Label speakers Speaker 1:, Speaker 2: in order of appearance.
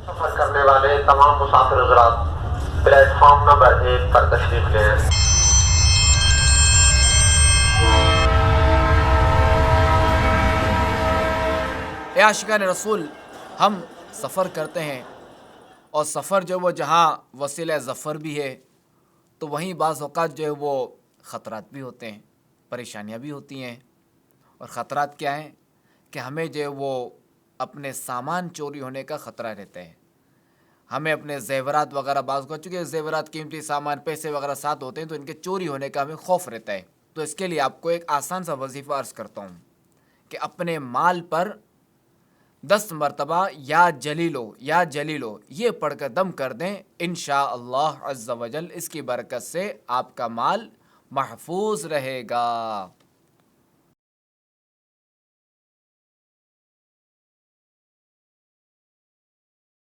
Speaker 1: सफर करने वाले तमाम मुसाफिर हज़रात प्लेटफॉर्म नंबर 1 पर तशरीफ ले आए।
Speaker 2: ए आशिकान रसूल, हम सफ़र करते हैं और सफ़र जो वो जहाँ वसीला ज़फ़र भी है, तो वहीं बाज़ औक़ात जो है वो ख़तरात भी होते हैं, परेशानियाँ भी होती हैं। और ख़तरात क्या हैं कि हमें जो है वो अपने सामान चोरी होने का ख़तरा रहता है। हमें अपने ज़ेवरात वगैरह बाज़ को, चूँकि ज़ेवरात कीमती सामान पैसे वगैरह साथ होते हैं, तो इनके चोरी होने का हमें खौफ़ रहता है। तो इसके लिए आपको एक आसान सा वजीफ़ा अर्ज़ करता हूँ कि अपने माल पर 10 मरतबा या जलीलो ये पढ़कर दम कर दें, इंशाअल्लाह अज़्ज़ा वजल इसकी बरकत से आपका माल महफूज रहेगा।